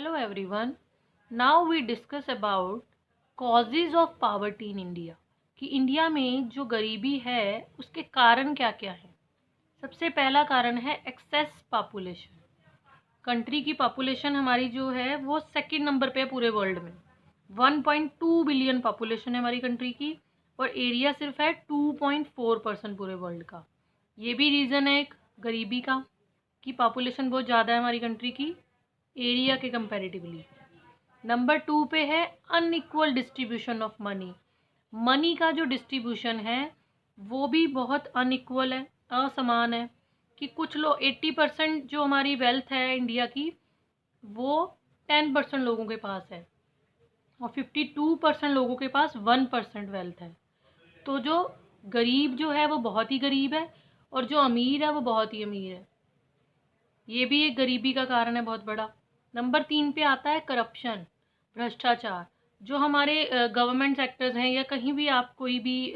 Hello everyone. Now we discuss about causes of poverty in India. कि India में जो गरीबी है उसके कारण क्या क्या हैं। सबसे पहला कारण है एक्सेस पॉपुलेशन। कंट्री की पॉपुलेशन हमारी जो है वो सेकंड नंबर पे है पूरे वर्ल्ड में। 1.2 बिलियन पॉपुलेशन है हमारी कंट्री की और एरिया सिर्फ है 2.4% पूरे वर्ल्ड का। ये भी रीज़न है एक गरीबी का कि पॉपुलेशन बहुत ज़्यादा है हमारी कंट्री की एरिया के कंपैरेटिवली। नंबर 2 पे है unequal distribution of money. Money का जो डिस्ट्रीब्यूशन है वो भी बहुत अनइक्वल है, असमान है कि कुछ लोग 80% जो हमारी वेल्थ है इंडिया की वो 10% लोगों के पास है और 52% लोगों के पास 1% वेल्थ है। तो जो गरीब जो है वो बहुत ही गरीब है और जो अमीर है वो बहुत ही अमीर है। ये भी एक गरीबी का कारण है बहुत बड़ा। नंबर 3 पे आता है करप्शन, भ्रष्टाचार। जो हमारे गवर्नमेंट सेक्टर्स हैं या कहीं भी आप कोई भी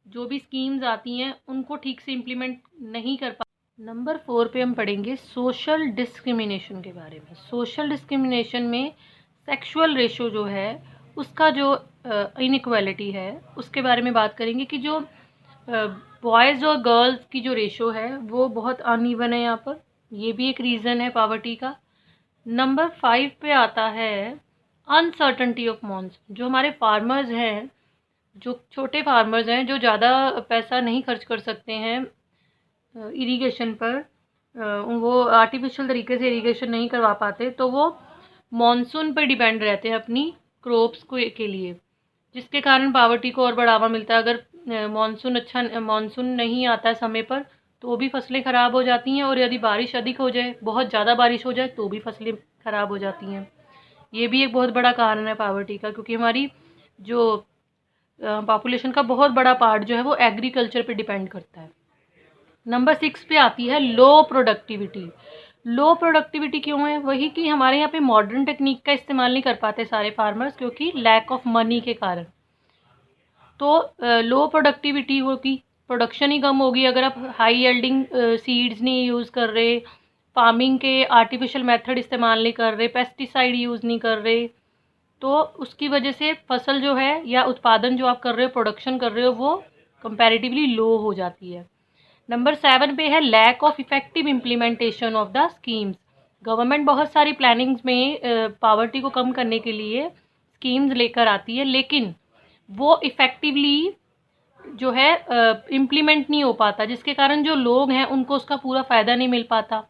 जो भी स्कीम्स आती हैं उनको ठीक से इम्प्लीमेंट नहीं कर पा। नंबर 4 पे हम पढ़ेंगे सोशल डिस्क्रिमिनेशन के बारे में। सोशल डिस्क्रिमिनेशन में सेक्सुअल रेशो जो है उसका जो इनइक्वालिटी है उसके बारे में बात करेंगे कि जो बॉयज़ और गर्ल्स की जो रेशो है वो बहुत अनइवन है यहाँ पर। ये भी एक रीज़न है पॉवर्टी का। नंबर 5 पे आता है अनसर्टनटी ऑफ मॉनसून। जो हमारे फार्मर्स हैं, जो छोटे फार्मर्स हैं, जो ज़्यादा पैसा नहीं खर्च कर सकते हैं इरिगेशन पर, वो आर्टिफिशियल तरीके से इरिगेशन नहीं करवा पाते, तो वो मॉनसून पर डिपेंड रहते हैं अपनी क्रॉप्स को के लिए, जिसके कारण पावर्टी को और बढ़ावा मिलता है। अगर मॉनसून नहीं आता है समय पर तो भी फसलें ख़राब हो जाती हैं और यदि बारिश अधिक हो जाए, बहुत ज़्यादा बारिश हो जाए तो भी फसलें ख़राब हो जाती हैं। ये भी एक बहुत बड़ा कारण है पावर्टी का, क्योंकि हमारी जो पॉपुलेशन का बहुत बड़ा पार्ट जो है वो एग्रीकल्चर पे डिपेंड करता है। नंबर 6 पे आती है लो प्रोडक्टिविटी। लो प्रोडक्टिविटी क्यों है? वही कि हमारे यहाँ पे मॉडर्न टेक्निक का इस्तेमाल नहीं कर पाते सारे फार्मर्स, क्योंकि लैक ऑफ मनी के कारण। तो लो प्रोडक्टिविटी होगी, प्रोडक्शन ही कम होगी अगर आप हाई यील्डिंग सीड्स नहीं यूज़ कर रहे, फार्मिंग के आर्टिफिशियल मेथड इस्तेमाल नहीं कर रहे, पेस्टिसाइड यूज़ नहीं कर रहे, तो उसकी वजह से फसल जो है या उत्पादन जो आप कर रहे हो, प्रोडक्शन कर रहे हो, वो कंपैरेटिवली लो हो जाती है। नंबर 7 पे है lack of effective implementation of the schemes. Government बहुत सारी प्लानिंग्स में पावर्टी को कम करने के लिए स्कीम्स लेकर आती है, लेकिन वो इफ़ेक्टिवली जो है इम्प्लीमेंट नहीं हो पाता, जिसके कारण जो लोग हैं उनको उसका पूरा फ़ायदा नहीं मिल पाता।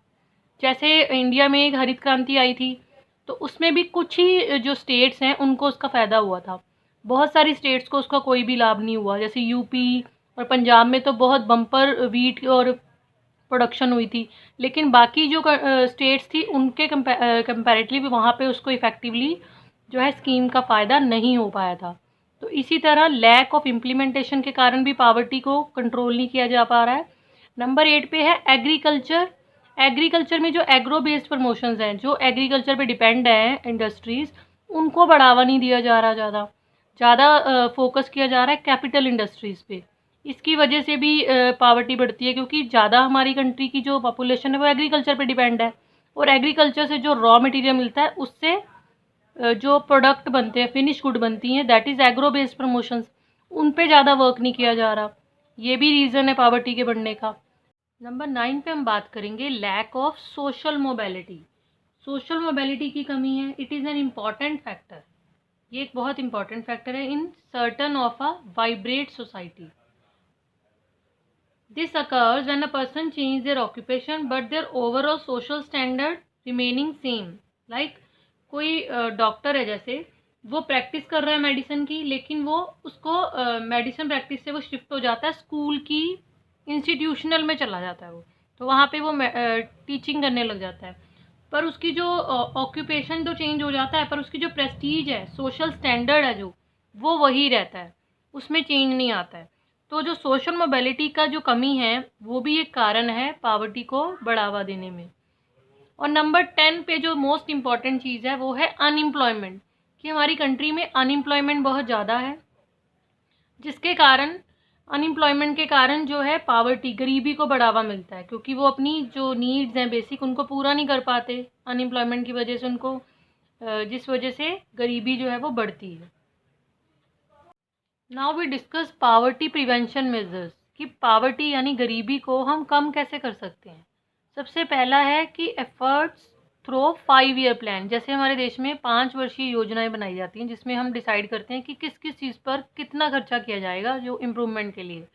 जैसे इंडिया में एक हरित क्रांति आई थी, तो उसमें भी कुछ ही जो स्टेट्स हैं उनको उसका फ़ायदा हुआ था, बहुत सारी स्टेट्स को उसका कोई भी लाभ नहीं हुआ। जैसे यूपी और पंजाब में तो बहुत बम्पर वीट और प्रोडक्शन हुई थी, लेकिन बाकी जो स्टेट्स थी उनके कंपैरेटिवली वहाँ पे उसको इफ़ेक्टिवली जो है स्कीम का फ़ायदा नहीं हो पाया था। तो इसी तरह लैक ऑफ इम्प्लीमेंटेशन के कारण भी पावर्टी को कंट्रोल नहीं किया जा पा रहा है। नंबर 8 पे है एग्रीकल्चर। एग्रीकल्चर में जो एग्रो बेस्ड प्रमोशंस हैं, जो एग्रीकल्चर पे डिपेंड हैं इंडस्ट्रीज़, उनको बढ़ावा नहीं दिया जा रहा। ज़्यादा फोकस किया जा रहा है कैपिटल इंडस्ट्रीज़ पे। इसकी वजह से भी पावर्टी बढ़ती है, क्योंकि ज़्यादा हमारी कंट्री की जो पॉपुलेशन है वो एग्रीकल्चर पे डिपेंड है और एग्रीकल्चर से जो रॉ मटेरियल मिलता है उससे जो प्रोडक्ट बनते हैं, फिनिश गुड बनती हैं, that is agro based promotions, उन पे ज़्यादा वर्क नहीं किया जा रहा। ये भी रीज़न है पावर्टी के बढ़ने का। नंबर 9 पे हम बात करेंगे lack of social mobility. Social mobility की कमी है, it is an important factor. ये एक बहुत इंपॉर्टेंट फैक्टर है in certain of a vibrate society. This occurs when a person changes their occupation but their overall social standard remaining same. Like कोई doctor है, जैसे वो प्रैक्टिस कर रहा है मेडिसिन की, लेकिन वो उसको मेडिसिन प्रैक्टिस से वो शिफ्ट हो जाता है स्कूल की इंस्टीट्यूशनल में चला जाता है वो, तो वहाँ पे वो टीचिंग करने लग जाता है, पर उसकी जो ऑक्यूपेशन तो चेंज हो जाता है पर उसकी जो प्रेस्टीज है, सोशल स्टैंडर्ड है जो, वो वही रहता है, उसमें चेंज नहीं आता है। तो जो सोशल मोबिलिटी का जो कमी है वो भी एक कारण है पावर्टी को बढ़ावा देने में। और नंबर 10 पे जो मोस्ट इम्पॉर्टेंट चीज़ है वो है अनएम्प्लॉयमेंट, कि हमारी कंट्री में अनएम्प्लॉयमेंट बहुत ज़्यादा है, जिसके कारण अनएम्प्लॉयमेंट के कारण जो है पावर्टी, गरीबी को बढ़ावा मिलता है, क्योंकि वो अपनी जो नीड्स हैं बेसिक उनको पूरा नहीं कर पाते अनएम्प्लॉयमेंट की वजह से, उनको जिस वजह से गरीबी जो है वो बढ़ती है। Now we discuss poverty prevention measures, कि पावर्टी यानी गरीबी को हम कम कैसे कर सकते हैं। सबसे पहला है कि एफर्ट्स थ्रो 5 ईयर प्लान। जैसे हमारे देश में 5 वर्षीय योजनाएं बनाई जाती हैं जिसमें हम डिसाइड करते हैं कि किस किस चीज़ पर कितना खर्चा किया जाएगा जो इम्प्रूवमेंट के लिए।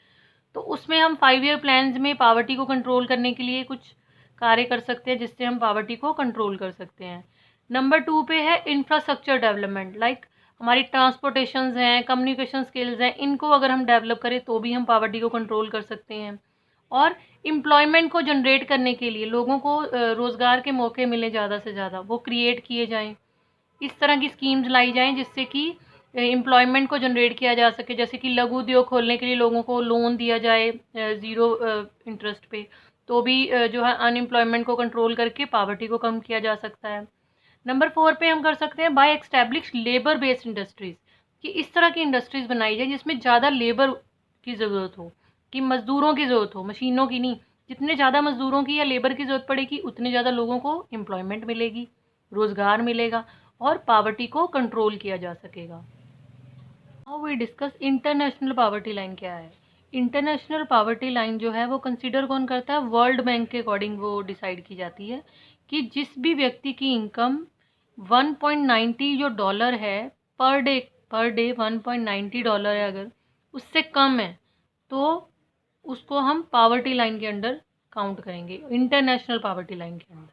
तो उसमें हम 5 ईयर प्लान्स में पावर्टी को कंट्रोल करने के लिए कुछ कार्य कर सकते हैं जिससे हम पावर्टी को कंट्रोल कर सकते हैं। नंबर 2 पे है इंफ्रास्ट्रक्चर डेवलपमेंट, लाइक हमारी ट्रांसपोर्टेशंस हैं, कम्युनिकेशन स्किल्स हैं, इनको अगर हम डेवलप करें तो भी हम पावर्टी को कंट्रोल कर सकते हैं। और एम्प्लॉयमेंट को जनरेट करने के लिए लोगों को रोज़गार के मौके मिले, ज़्यादा से ज़्यादा वो क्रिएट किए जाएं। इस तरह की स्कीम्स लाई जाएं जिससे कि एम्प्लॉयमेंट को जनरेट किया जा सके। जैसे कि लघु उद्योग खोलने के लिए लोगों को लोन दिया जाए 0 इंटरेस्ट पे, तो भी जो है अनएम्प्लॉयमेंट को कंट्रोल करके पावर्टी को कम किया जा सकता है। नंबर 4 पे हम कर सकते हैं by establish labour based industries, कि इस तरह की इंडस्ट्रीज़ बनाई जाए जिसमें ज़्यादा लेबर की ज़रूरत हो, कि मज़दूरों की ज़रूरत हो, मशीनों की नहीं। जितने ज़्यादा मज़दूरों की या लेबर की ज़रूरत पड़ेगी उतने ज़्यादा लोगों को एम्प्लॉयमेंट मिलेगी, रोज़गार मिलेगा और पावर्टी को कंट्रोल किया जा सकेगा। Now we discuss international poverty line क्या है। इंटरनेशनल पावर्टी लाइन जो है वो कंसीडर कौन करता है, वर्ल्ड बैंक के अकॉर्डिंग वो डिसाइड की जाती है कि जिस भी व्यक्ति की इनकम 1.90 जो डॉलर है पर डे 1.90 डॉलर है, अगर उससे कम है तो उसको हम पावर्टी लाइन के अंडर काउंट करेंगे, इंटरनेशनल पावर्टी लाइन के अंडर।